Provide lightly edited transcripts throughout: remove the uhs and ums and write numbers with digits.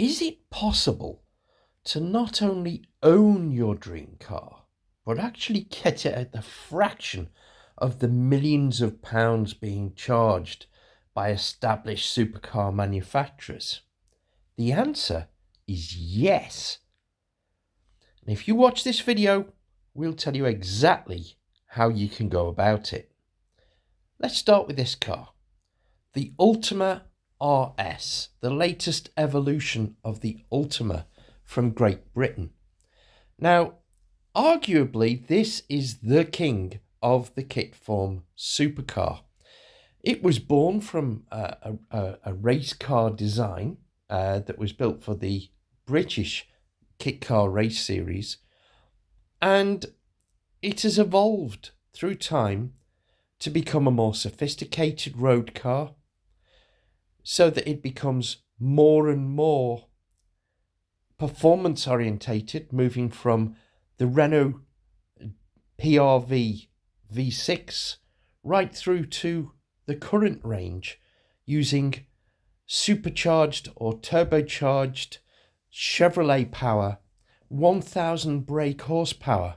Is it possible to not only own your dream car, but actually get it at the fraction of the millions of pounds being charged by established supercar manufacturers? The answer is yes. And if you watch this video, we'll tell you exactly how you can go about it. Let's start with this car, the Ultima RS, the latest evolution of the Ultima from Great Britain. Now, arguably, this is the king of the kit form supercar. It was born from a race car design that was built for the British kit car race series, and it has evolved through time to become a more sophisticated road car, so that it becomes more and more performance orientated, moving from the Renault PRV V6 right through to the current range, using supercharged or turbocharged Chevrolet power, 1000 brake horsepower.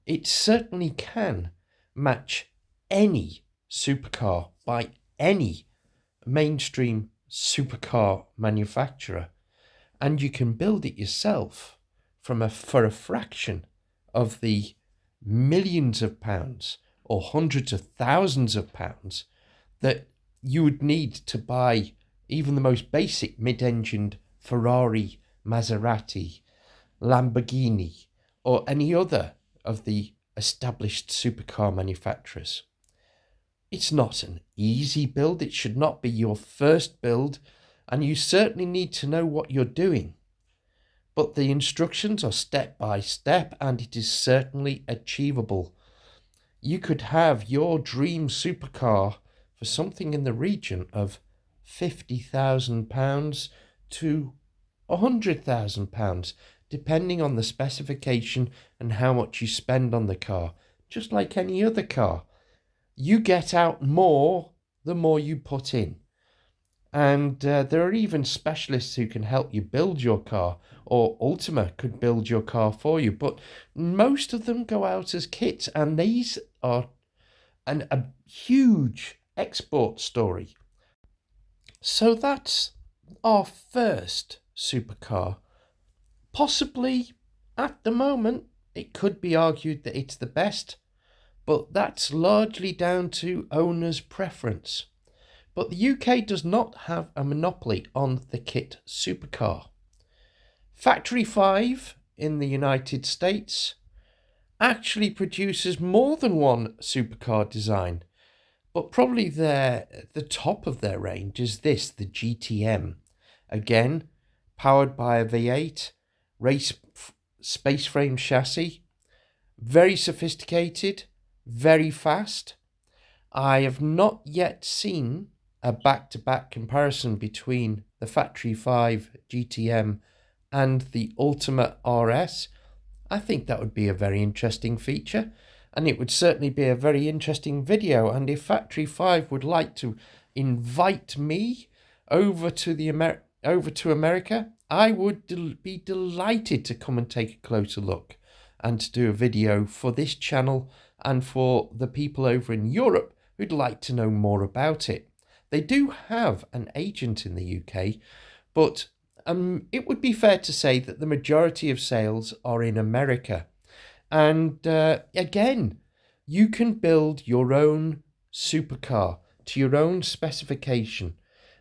It certainly can match any supercar by any mainstream supercar manufacturer, and you can build it yourself for a fraction of the millions of pounds or hundreds of thousands of pounds that you would need to buy even the most basic mid-engined Ferrari, Maserati, Lamborghini, or any other of the established supercar manufacturers. It's not an easy build. It should not be your first build, and you certainly need to know what you're doing. But the instructions are step by step, and it is certainly achievable. You could have your dream supercar for something in the region of £50,000 to £100,000, depending on the specification and how much you spend on the car, just like any other car. You get out more the more you put in. And there are even specialists who can help you build your car, or Ultima could build your car for you. But most of them go out as kits, and these are a huge export story. So that's our first supercar. Possibly, at the moment, it could be argued that it's the best, but that's largely down to owner's preference. But the UK does not have a monopoly on the kit supercar. Factory 5 in the United States actually produces more than one supercar design, but probably the top of their range is this, the GTM. Again, powered by a V8, race space frame chassis, very sophisticated, very fast. I have not yet seen a back-to-back comparison between the Factory 5 GTM and the Ultima RS. I think that would be a very interesting feature, and it would certainly be a very interesting video. And if Factory 5 would like to invite me over to America, I would be delighted to come and take a closer look and to do a video for this channel and for the people over in Europe who'd like to know more about it. They do have an agent in the UK, but it would be fair to say that the majority of sales are in America. And again, you can build your own supercar to your own specification.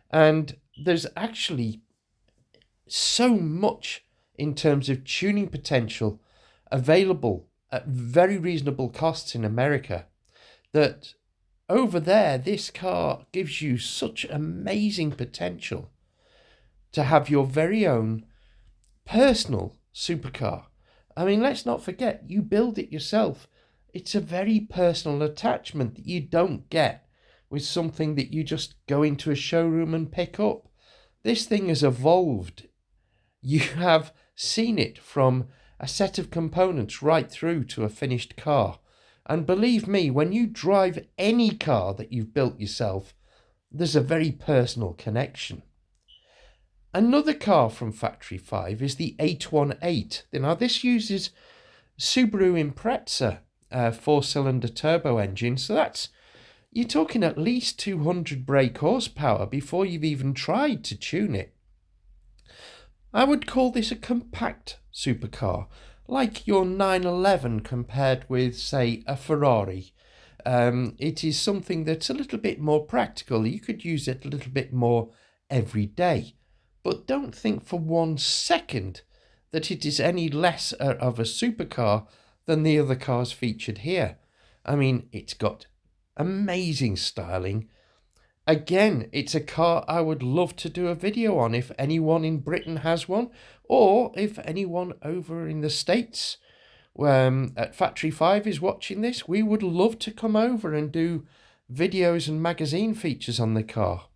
And there's actually so much in terms of tuning potential available at very reasonable costs in America that over there, this car gives you such amazing potential to have your very own personal supercar. I mean, let's not forget, you build it yourself. It's a very personal attachment that you don't get with something that you just go into a showroom and pick up. This thing has evolved. You have seen it from a set of components right through to a finished car. And believe me, when you drive any car that you've built yourself, there's a very personal connection. Another car from Factory 5 is the 818. Now, this uses Subaru Impreza 4-cylinder turbo engine, so you're talking at least 200 brake horsepower before you've even tried to tune it. I would call this a compact supercar, like your 911 compared with, say, a Ferrari. It is something that's a little bit more practical. You could use it a little bit more every day. But don't think for 1 second that it is any less of a supercar than the other cars featured here. I mean, it's got amazing styling. Again, it's a car I would love to do a video on if anyone in Britain has one, or if anyone over in the States at Factory 5 is watching this. We would love to come over and do videos and magazine features on the car.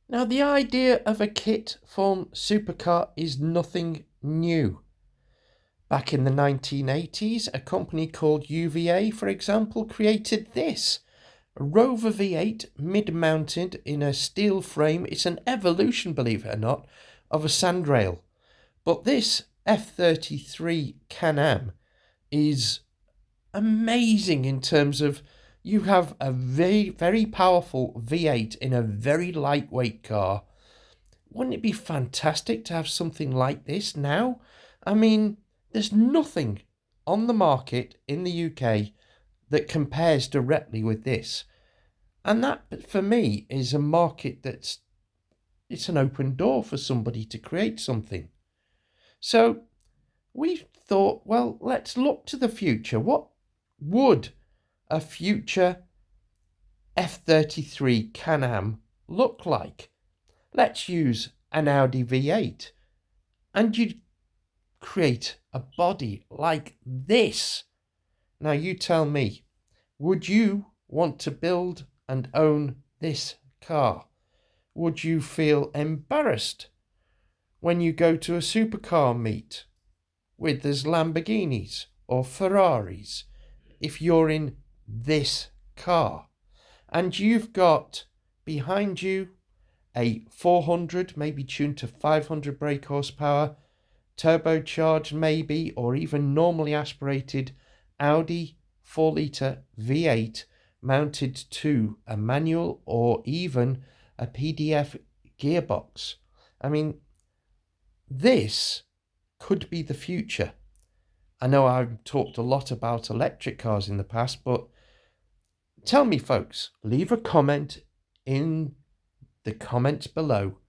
Now, the idea of a kit from Supercar is nothing new. Back in the 1980s, a company called UVA, for example, created this. A Rover V8, mid-mounted in a steel frame. It's an evolution, believe it or not, of a sandrail. But this F33 Can-Am is amazing in terms of you have a very, very powerful V8 in a very lightweight car. Wouldn't it be fantastic to have something like this now? I mean, there's nothing on the market in the UK that compares directly with this. And that, for me, is a market it's an open door for somebody to create something. So we thought, well, let's look to the future. What would a future F33 Can-Am look like? Let's use an Audi V8 and you'd create a body like this. Now you tell me, would you want to build and own this car? Would you feel embarrassed when you go to a supercar meet with those Lamborghinis or Ferraris if you're in this car and you've got behind you a 400, maybe tuned to 500 brake horsepower, turbocharged maybe, or even normally aspirated Audi 4-litre V8 mounted to a manual or even a PDF gearbox? I mean, this could be the future. I know I've talked a lot about electric cars in the past, but tell me, folks, leave a comment in the comments below.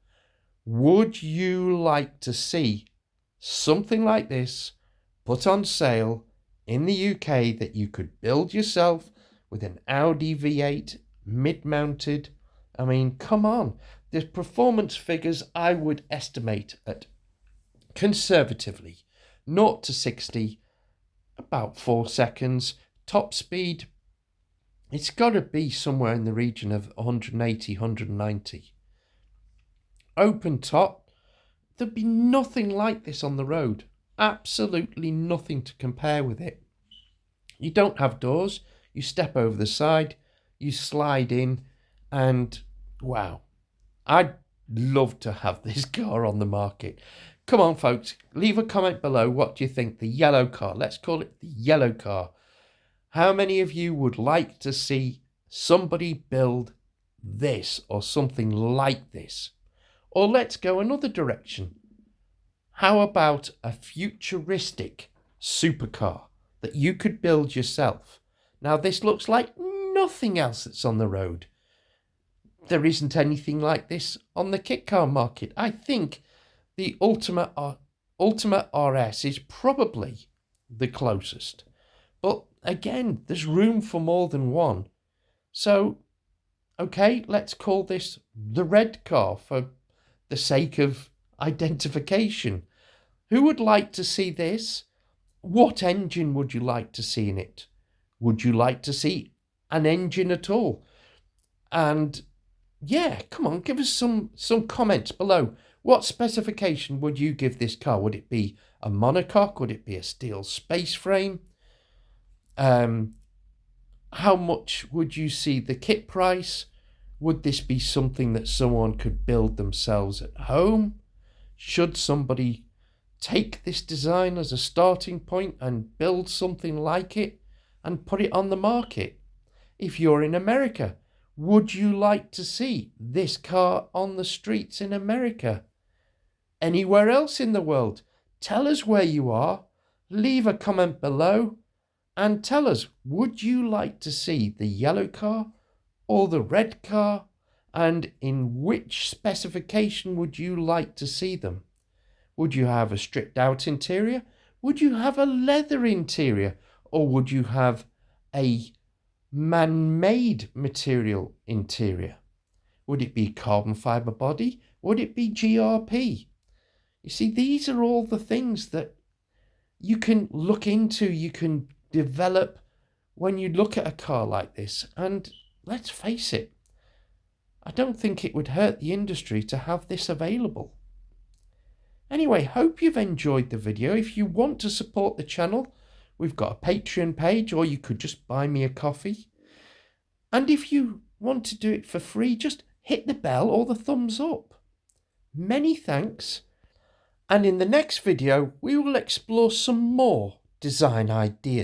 Would you like to see something like this put on sale in the UK that you could build yourself with an Audi V8 mid-mounted? I mean, come on. The performance figures I would estimate at conservatively 0 to 60 about 4 seconds. Top speed, it's got to be somewhere in the region of 180, 190. Open top, there'd be nothing like this on the road. Absolutely nothing to compare with it. You don't have doors. You step over the side, you slide in, and wow, I'd love to have this car on the market. Come on, folks, leave a comment below. What do you think? The yellow car, let's call it the yellow car. How many of you would like to see somebody build this or something like this? Or let's go another direction. How about a futuristic supercar that you could build yourself? Now, this looks like nothing else that's on the road. There isn't anything like this on the kit car market. I think the Ultima RS is probably the closest. But again, there's room for more than one. So, okay, let's call this the red car for the sake of identification. Who would like to see this? What engine would you like to see in it? Would you like to see an engine at all? And yeah, come on, give us some comments below. What specification would you give this car? Would it be a monocoque? Would it be a steel space frame? How much would you see the kit price? Would this be something that someone could build themselves at home? should somebody take this design as a starting point and build something like it and put it on the market? If you're in America, would you like to see this car on the streets in America? Anywhere else in the world, tell us where you are, leave a comment below, and tell us, would you like to see the yellow car or the red car, and in which specification would you like to see them? Would you have a stripped out interior? Would you have a leather interior? Or would you have a man-made material interior? Would it be carbon fiber body? Would it be GRP? You see, these are all the things that you can look into, you can develop when you look at a car like this. And let's face it, I don't think it would hurt the industry to have this available. Anyway, hope you've enjoyed the video. If you want to support the channel, we've got a Patreon page, or you could just buy me a coffee. And if you want to do it for free, just hit the bell or the thumbs up. Many thanks. And in the next video, we will explore some more design ideas.